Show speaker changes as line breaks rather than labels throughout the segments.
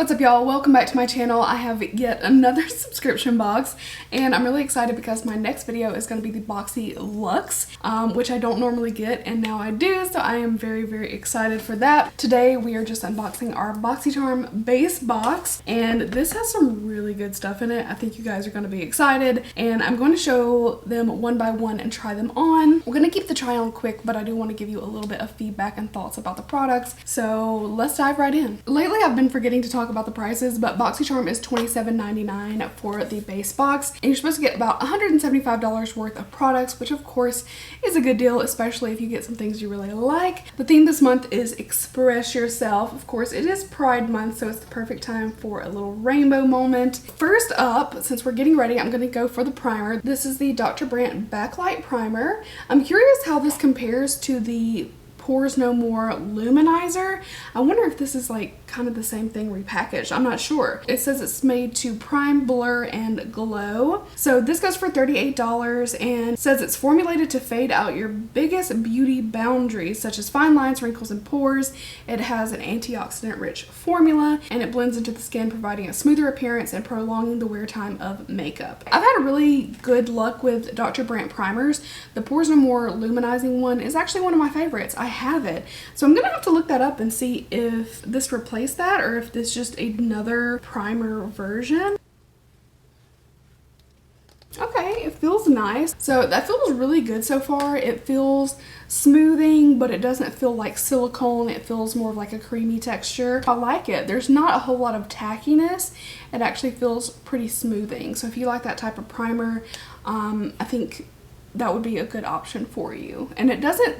What's up, y'all? Welcome back to my channel. I have yet another subscription box, and I'm really excited because my next video is going to be the Boxy Luxe, which I don't normally get, and now I do, so I am very, very excited for that. Today, we are just unboxing our Boxycharm Base box, and this has some really good stuff in it. I think you guys are going to be excited, and I'm going to show them one by one and try them on. We're going to keep the try on quick, but I do want to give you a little bit of feedback and thoughts about the products, so let's dive right in. Lately, I've been forgetting to talk about the prices, but Boxycharm is $27.99 for the base box, and you're supposed to get about $175 worth of products, which of course is a good deal, especially if you get some things you really like. The theme this month is Express Yourself. Of course, it is Pride Month, so it's the perfect time for a little rainbow moment. First up, since we're getting ready, I'm going to go for the primer. This is the Dr. Brandt Backlight Primer. I'm curious how this compares to the Pores No More Luminizer. I wonder if this is like kind of the same thing repackaged. I'm not sure. It says it's made to prime, blur, and glow. So this goes for $38 and says it's formulated to fade out your biggest beauty boundaries, such as fine lines, wrinkles, and pores. It has an antioxidant-rich formula, and it blends into the skin, providing a smoother appearance and prolonging the wear time of makeup. I've had really good luck with Dr. Brandt primers. The Pores No More Luminizing one is actually one of my favorites. I have it. So I'm gonna have to look that up and see if this replaced that or if this is just another primer version. Okay, it feels nice. So that feels really good so far. It feels smoothing, but it doesn't feel like silicone. It feels more of like a creamy texture. I like it. There's not a whole lot of tackiness. It actually feels pretty smoothing. So if you like that type of primer, I think that would be a good option for you. And it doesn't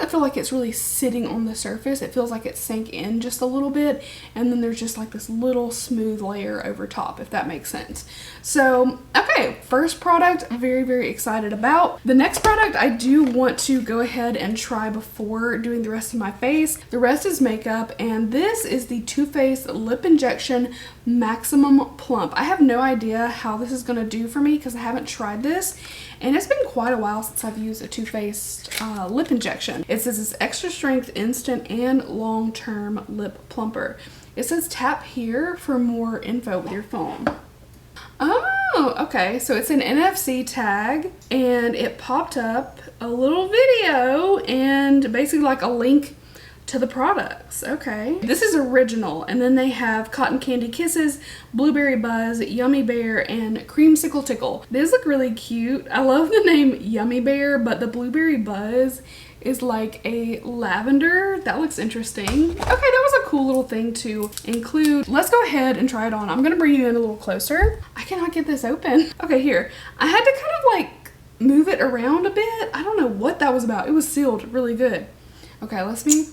feel like it's really sitting on the surface. It feels like it sank in just a little bit, and then there's just like this little smooth layer over top, if that makes sense. So okay, first product, very, very excited about. The next product I do want to go ahead and try before doing the rest of my face. The rest is makeup, and this is the Too Faced Lip Injection Maximum Plump. I have no idea how this is going to do for me because I haven't tried this, and it's been quite a while since I've used a Too Faced lip injection. It says it's extra strength, instant, and long-term lip plumper. It says tap here for more info with your phone. Oh, okay. So it's an NFC tag, and it popped up a little video and basically like a link to the products. Okay, this is original, and then they have Cotton Candy Kisses, Blueberry Buzz, Yummy Bear, and Creamsicle Tickle. These look really cute. I love the name Yummy Bear, but the Blueberry Buzz is like a lavender. That looks interesting. Okay, that was a cool little thing to include. Let's go ahead and try it on. I'm gonna bring you in a little closer. I cannot get this open. Okay, here. I had to kind of like move it around a bit. I don't know what that was about. It was sealed really good. Okay, let's see.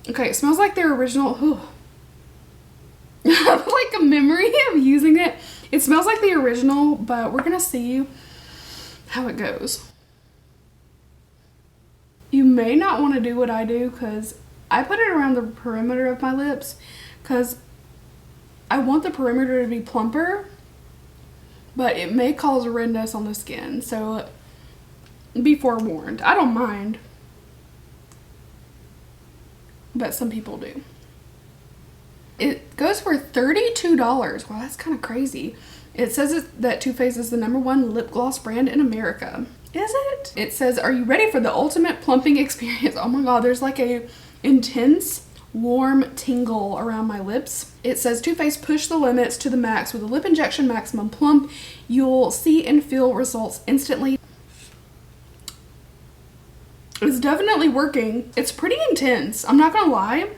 Okay, it smells like their original. I have like a memory of using it. It smells like the original, but we're gonna see how it goes. You may not want to do what I do because I put it around the perimeter of my lips because I want the perimeter to be plumper, but it may cause redness on the skin, so be forewarned. I don't mind, but some people do. It goes for $32. Wow, that's kind of crazy. It says that Too Faced is the #1 lip gloss brand in America. Is it? It says, are you ready for the ultimate plumping experience? Oh my god, there's like a intense warm tingle around my lips. It says Too Faced push the limits to the max with a lip injection maximum plump. You'll see and feel results instantly. It's definitely working. It's pretty intense. I'm not gonna lie.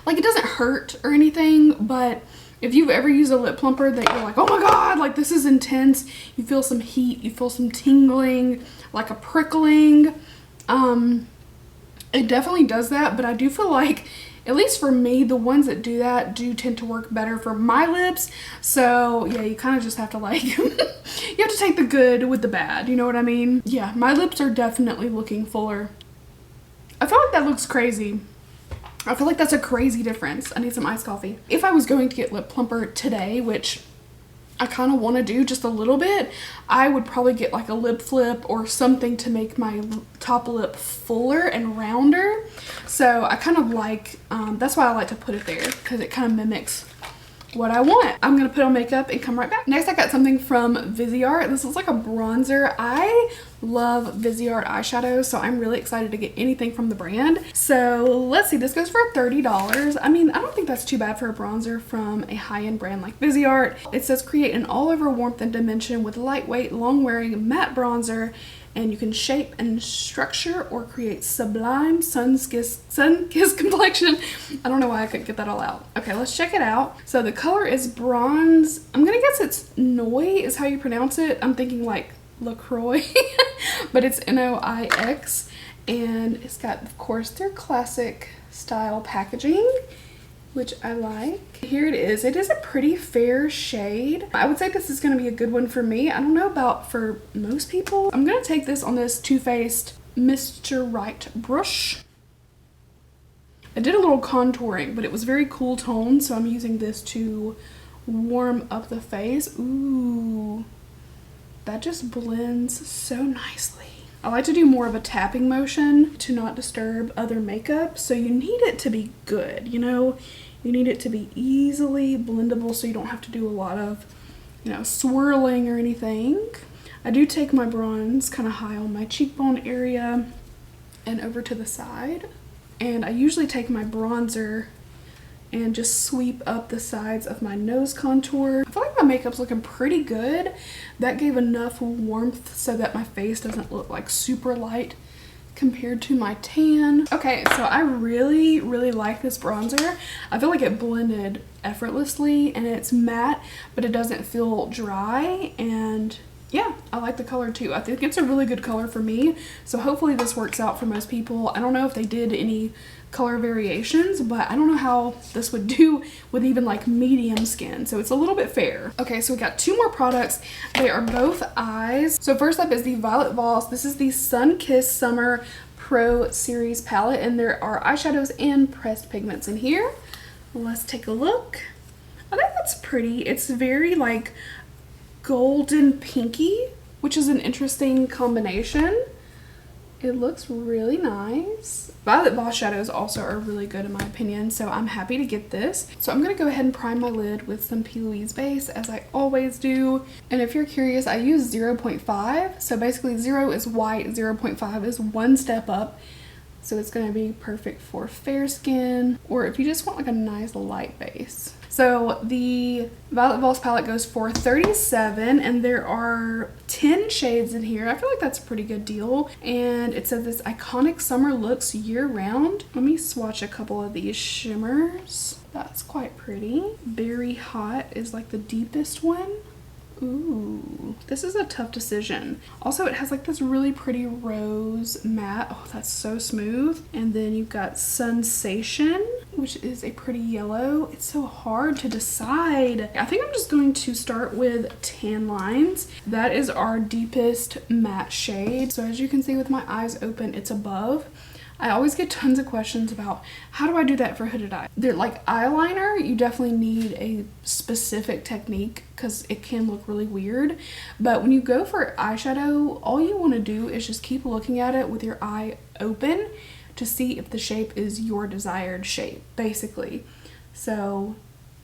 Like, it doesn't hurt or anything, but if you've ever used a lip plumper that you're like, oh my god, like this is intense, you feel some heat, you feel some tingling, like a prickling, it definitely does that. But I do feel like, at least for me, the ones that do that do tend to work better for my lips. So yeah, you kind of just have to like, you have to take the good with the bad, you know what I mean? Yeah, my lips are definitely looking fuller. I feel like that looks crazy. I feel like that's a crazy difference. I need some iced coffee. If I was going to get lip plumper today, which I kind of want to do just a little bit, I would probably get like a lip flip or something to make my top lip fuller and rounder. So I kind of like, that's why I like to put it there, because it kind of mimics what I want. I'm gonna put on makeup and come right back. Next, I got something from Viseart. This is like a bronzer. I love Viseart eyeshadows, so I'm really excited to get anything from the brand. So let's see, this goes for $30. I mean, I don't think that's too bad for a bronzer from a high-end brand like Viseart. It says create an all-over warmth and dimension with lightweight, long-wearing matte bronzer, and you can shape and structure or create sublime sun-kissed complexion. I don't know why I couldn't get that all out. Okay, let's check it out. So the color is bronze. I'm gonna guess it's Noi is how you pronounce it. I'm thinking like LaCroix, but it's Noix. And it's got, of course, their classic style packaging, which I like. Here it is. It is a pretty fair shade. I would say this is going to be a good one for me. I don't know about for most people. I'm going to take this on this Too Faced Mr. Right brush. I did a little contouring, but it was very cool tone, so I'm using this to warm up the face. Ooh, that just blends so nicely. I like to do more of a tapping motion to not disturb other makeup, so you need it to be good, you know? You need it to be easily blendable so you don't have to do a lot of, you know, swirling or anything. I do take my bronze kind of high on my cheekbone area and over to the side. And I usually take my bronzer and just sweep up the sides of my nose contour. I feel like my makeup's looking pretty good. That gave enough warmth so that my face doesn't look like super light compared to my tan. Okay, so I really, really like this bronzer. I feel like it blended effortlessly and it's matte, but it doesn't feel dry. And yeah, I like the color too. I think it's a really good color for me. So hopefully this works out for most people. I don't know if they did any color variations, but I don't know how this would do with even like medium skin, so it's a little bit fair. Okay, so we got two more products. They are both eyes. So first up is the Violet Voss. This is the Sun Kissed Summer Pro Series palette, and there are eyeshadows and pressed pigments in here. Let's take a look. I think that's pretty. It's very like golden pinky, which is an interesting combination. It looks really nice. Violet Voss shadows also are really good in my opinion, so I'm happy to get this. So I'm going to go ahead and prime my lid with some P. Louise base, as I always do. And if you're curious, I use 0.5. So basically 0 is white, 0.5 is one step up. So it's going to be perfect for fair skin, or if you just want like a nice light base. So the Violet Voss palette goes for $37, and there are 10 shades in here. I feel like that's a pretty good deal. And it says this iconic summer looks year round. Let me swatch a couple of these shimmers. That's quite pretty. Berry Hot is like the deepest one. Ooh, this is a tough decision. Also, it has like this really pretty rose matte. Oh, that's so smooth. And then you've got Sensation, which is a pretty yellow. It's so hard to decide. I think I'm just going to start with Tan Lines. That is our deepest matte shade. So as you can see with my eyes open, it's above. I always get tons of questions about how do I do that for hooded eye. They're like eyeliner, you definitely need a specific technique because it can look really weird. But when you go for eyeshadow, all you want to do is just keep looking at it with your eye open to see if the shape is your desired shape, basically. So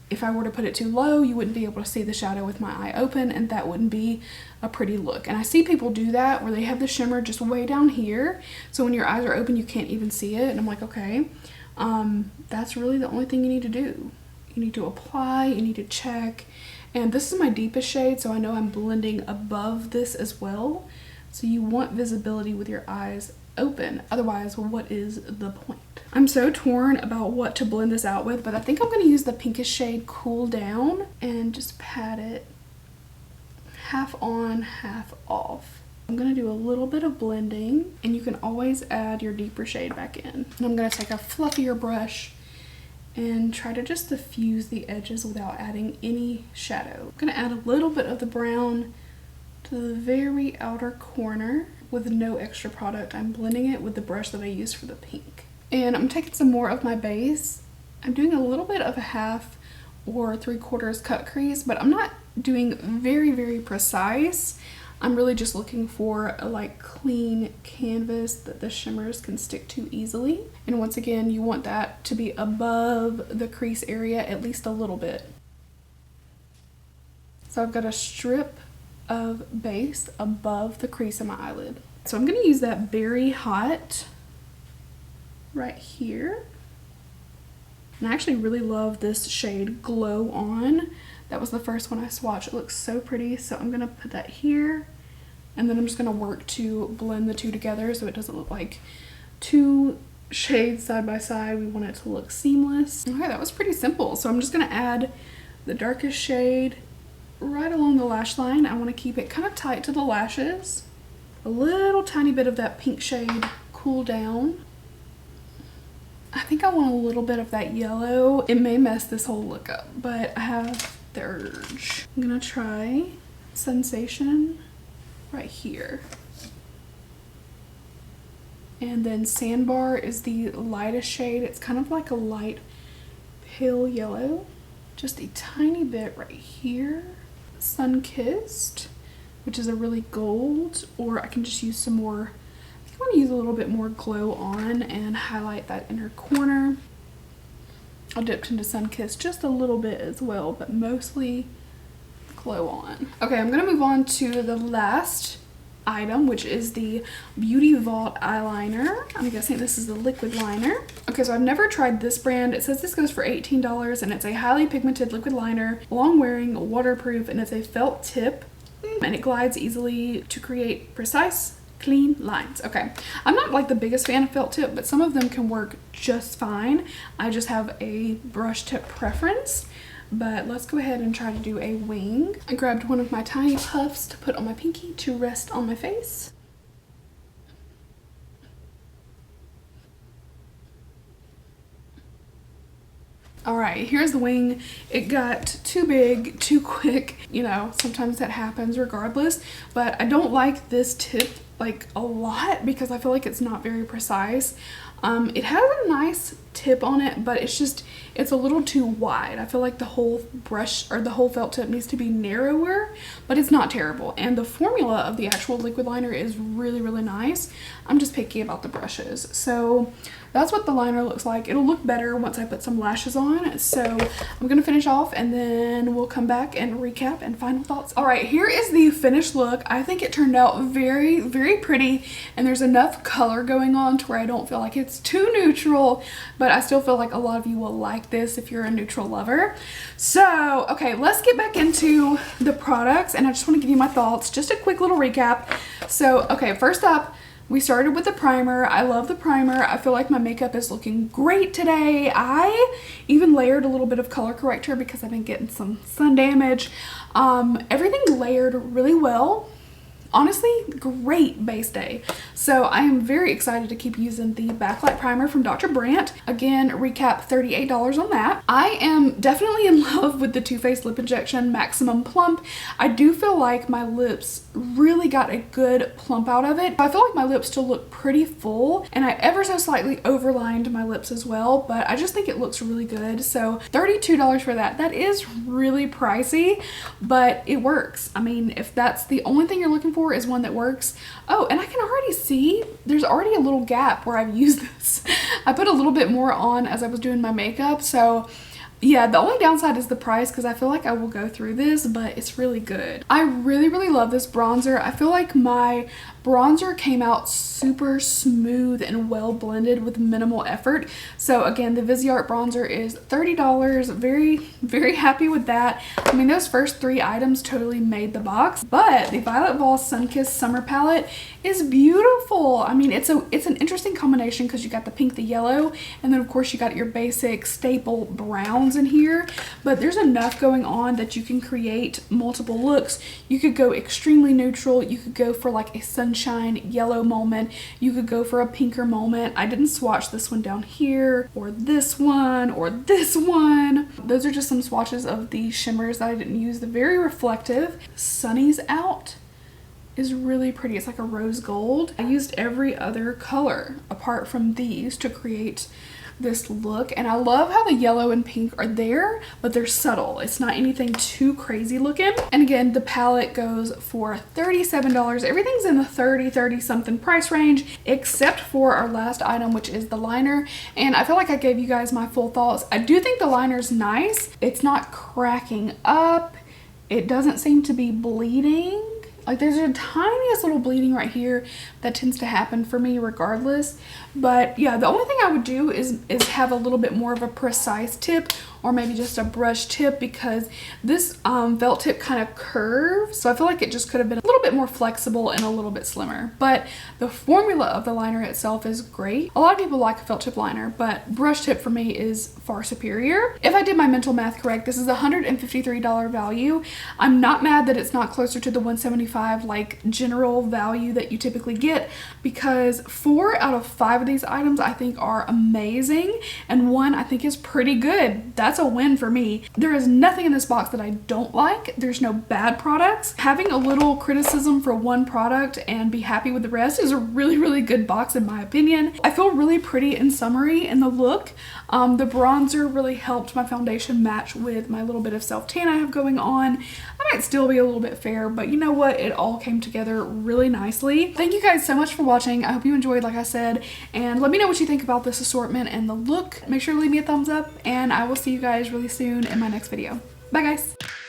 if I were to put it too low, you wouldn't be able to see the shadow with my eye open, and that wouldn't be a pretty look. And I see people do that where they have the shimmer just way down here, so when your eyes are open you can't even see it. And I'm like, okay, that's really the only thing you need to do. You need to apply, you need to check. And this is my deepest shade, so I know I'm blending above this as well. So you want visibility with your eyes open, otherwise what is the point? I'm so torn about what to blend this out with, but I think I'm going to use the pinkish shade Cool Down and just pat it half on, half off. I'm going to do a little bit of blending, and you can always add your deeper shade back in. And I'm going to take a fluffier brush and try to just diffuse the edges without adding any shadow. I'm going to add a little bit of the brown to the very outer corner with no extra product. I'm blending it with the brush that I used for the pink. And I'm taking some more of my base. I'm doing a little bit of a half or 3/4 cut crease, but I'm not doing very precise. I'm really just looking for a like clean canvas that the shimmers can stick to easily. And once again, you want that to be above the crease area at least a little bit. So I've got a strip of base above the crease of my eyelid. So I'm gonna use that Berry Hot right here. And I actually really love this shade Glow On. That was the first one I swatched. It looks so pretty. So I'm gonna put that here. And then I'm just gonna work to blend the two together so it doesn't look like two shades side by side. We want it to look seamless. Okay, that was pretty simple. So I'm just gonna add the darkest shade right along the lash line. I wanna keep it kind of tight to the lashes. A little tiny bit of that pink shade Cool Down. I think I want a little bit of that yellow. It may mess this whole look up, but I have the urge. I'm gonna try Sensation right here. And then Sandbar is the lightest shade. It's kind of like a light pale yellow. Just a tiny bit right here. Sunkissed, which is a really gold, or I can just use some more. I think I want to use a little bit more Glow On and highlight that inner corner. I dipped into Sunkissed just a little bit as well, but mostly Glow On. Okay, I'm gonna move on to the last item, which is the Beauty Vault eyeliner. I'm guessing this is the liquid liner. Okay, so I've never tried this brand. It says this goes for $18 and it's a highly pigmented liquid liner, long wearing, waterproof, and it's a felt tip and it glides easily to create precise, clean lines. Okay, I'm not like the biggest fan of felt tip, but some of them can work just fine. I just have a brush tip preference. But let's go ahead and try to do a wing. I grabbed one of my tiny puffs to put on my pinky to rest on my face. Alright, here's the wing. It got too big, too quick. You know, sometimes that happens regardless. But I don't like this tip like a lot because I feel like it's not very precise. It has a nice tip on it, but it's a little too wide. I feel like the whole brush or the whole felt tip needs to be narrower, but it's not terrible. And the formula of the actual liquid liner is really nice. I'm just picky about the brushes. So that's what the liner looks like. It'll look better once I put some lashes on. So I'm gonna finish off and then we'll come back and recap and final thoughts. All right, here is the finished look. I think it turned out very pretty, and there's enough color going on to where I don't feel like it's too neutral, but I still feel like a lot of you will like this if you're a neutral lover. So, okay, let's get back into the products, and I just want to give you my thoughts. Just a quick little recap. So, okay, first up, we started with the primer. I love the primer. I feel like my makeup is looking great today. I even layered a little bit of color corrector because I've been getting some sun damage. Everything layered really well. Honestly, great base day. So I am very excited to keep using the Backlight Primer from Dr. Brandt. Again, recap, $38 on that. I am definitely in love with the Too Faced Lip Injection Maximum Plump. I do feel like my lips really got a good plump out of it. I feel like my lips still look pretty full, and I ever so slightly overlined my lips as well, but I just think it looks really good. So $32 for that. That is really pricey, but it works. I mean, if that's the only thing you're looking for is one that works. Oh, and I can already see there's already a little gap where I've used this. I put a little bit more on as I was doing my makeup, so yeah, the only downside is the price because I feel like I will go through this, but it's really good. I really love this bronzer. I feel like my bronzer came out super smooth and well blended with minimal effort. So again, the Viseart bronzer is $30. Very happy with that. I mean, those first three items totally made the box, but the Violet Voss Sunkissed Summer Palette is beautiful. I mean, it's an interesting combination because you got the pink, the yellow, and then of course you got your basic staple browns in here, but there's enough going on that you can create multiple looks. You could go extremely neutral. You could go for like a sunshine yellow moment. You could go for a pinker moment. I didn't swatch this one down here or this one or this one. Those are just some swatches of the shimmers that I didn't use. The very reflective Sunny's Out is really pretty. It's like a rose gold. I used every other color apart from these to create this look, and I love how the yellow and pink are there, but they're subtle. It's not anything too crazy looking. And again, the palette goes for $37. Everything's in the 30 something price range, except for our last item, which is the liner. And I feel like I gave you guys my full thoughts. I do think the liner's nice. It's not cracking up. It doesn't seem to be bleeding. Like there's a tiniest little bleeding right here that tends to happen for me regardless. But yeah, the only thing I would do is have a little bit more of a precise tip, or maybe just a brush tip, because this felt tip kind of curves. So I feel like it just could have been a little bit more flexible and a little bit slimmer. But the formula of the liner itself is great. A lot of people like a felt tip liner, but brush tip for me is far superior. If I did my mental math correct, this is a $153 value. I'm not mad that it's not closer to the $175 like general value that you typically get, because 4 out of 5 of these items I think are amazing, and 1 I think is pretty good. That's a win for me. There is nothing in this box that I don't like. There's no bad products. Having a little criticism for one product and be happy with the rest is a really good box in my opinion. I feel really pretty and summery in the look. The bronzer really helped my foundation match with my little bit of self tan I have going on. I might still be a little bit fair, but you know what? It all came together really nicely. Thank you guys so much for watching. I hope you enjoyed, like I said, and let me know what you think about this assortment and the look. Make sure to leave me a thumbs up, and I will see you guys really soon in my next video. Bye guys.